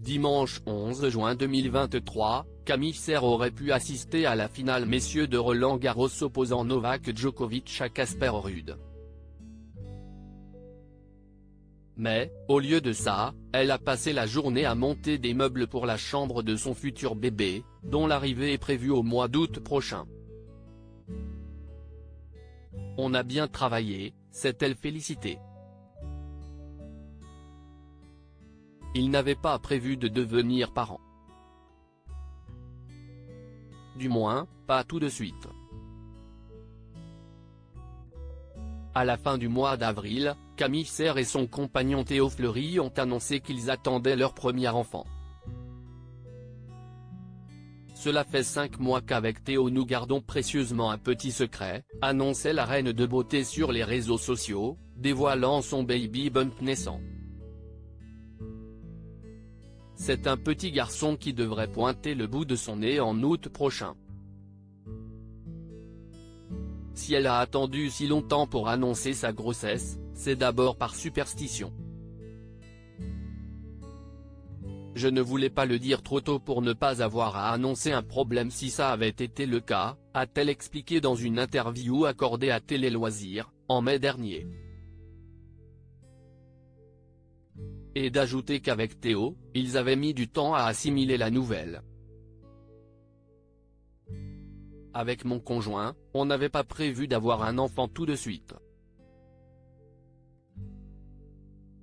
Dimanche 11 juin 2023, Camille Serre aurait pu assister à la finale messieurs de Roland-Garros opposant Novak Djokovic à Casper Ruud. Mais, au lieu de ça, elle a passé la journée à monter des meubles pour la chambre de son futur bébé, dont l'arrivée est prévue au mois d'août prochain. On a bien travaillé, s'est-elle félicitée. Il n'avait pas prévu de devenir parent. Du moins, pas tout de suite. À la fin du mois d'avril, Camille Serre et son compagnon Théo Fleury ont annoncé qu'ils attendaient leur premier enfant. Cela fait 5 mois qu'avec Théo nous gardons précieusement un petit secret, annonçait la reine de beauté sur les réseaux sociaux, dévoilant son baby bump naissant. C'est un petit garçon qui devrait pointer le bout de son nez en août prochain. Si elle a attendu si longtemps pour annoncer sa grossesse, c'est d'abord par superstition. Je ne voulais pas le dire trop tôt pour ne pas avoir à annoncer un problème si ça avait été le cas, a-t-elle expliqué dans une interview accordée à Télé Loisirs, en mai dernier. Et d'ajouter qu'avec Théo, ils avaient mis du temps à assimiler la nouvelle. Avec mon conjoint, on n'avait pas prévu d'avoir un enfant tout de suite.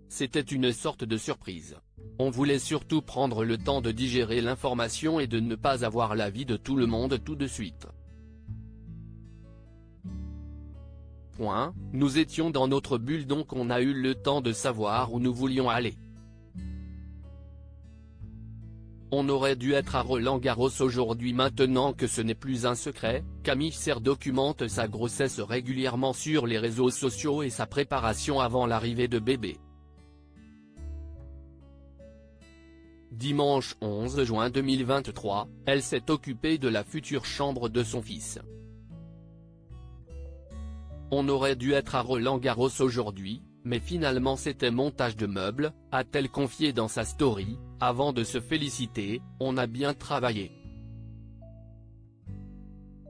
C'était une sorte de surprise. On voulait surtout prendre le temps de digérer l'information et de ne pas avoir l'avis de tout le monde tout de suite. Nous étions dans notre bulle donc on a eu le temps de savoir où nous voulions aller. On aurait dû être à Roland-Garros aujourd'hui maintenant que ce n'est plus un secret, Camille Serre documente sa grossesse régulièrement sur les réseaux sociaux et sa préparation avant l'arrivée de bébé. Dimanche 11 juin 2023, elle s'est occupée de la future chambre de son fils. On aurait dû être à Roland-Garros aujourd'hui, mais finalement c'était montage de meubles, a-t-elle confié dans sa story, avant de se féliciter, on a bien travaillé.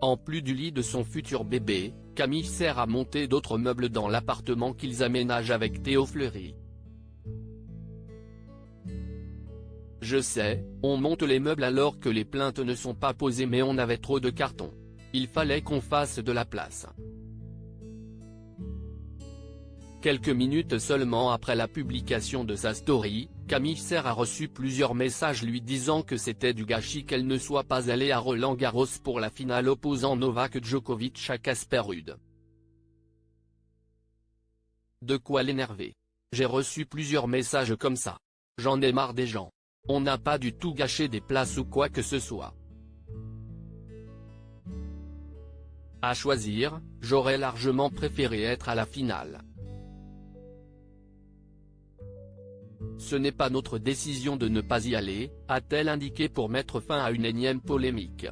En plus du lit de son futur bébé, Camille Serre a monté d'autres meubles dans l'appartement qu'ils aménagent avec Théo Fleury. Je sais, on monte les meubles alors que les plaintes ne sont pas posées mais on avait trop de cartons. Il fallait qu'on fasse de la place. Quelques minutes seulement après la publication de sa story, Camille Serre a reçu plusieurs messages lui disant que c'était du gâchis qu'elle ne soit pas allée à Roland-Garros pour la finale opposant Novak Djokovic à Casper Ruud. De quoi l'énerver. J'ai reçu plusieurs messages comme ça. J'en ai marre des gens. On n'a pas du tout gâché des places ou quoi que ce soit. À choisir, j'aurais largement préféré être à la finale. Ce n'est pas notre décision de ne pas y aller, a-t-elle indiqué pour mettre fin à une énième polémique.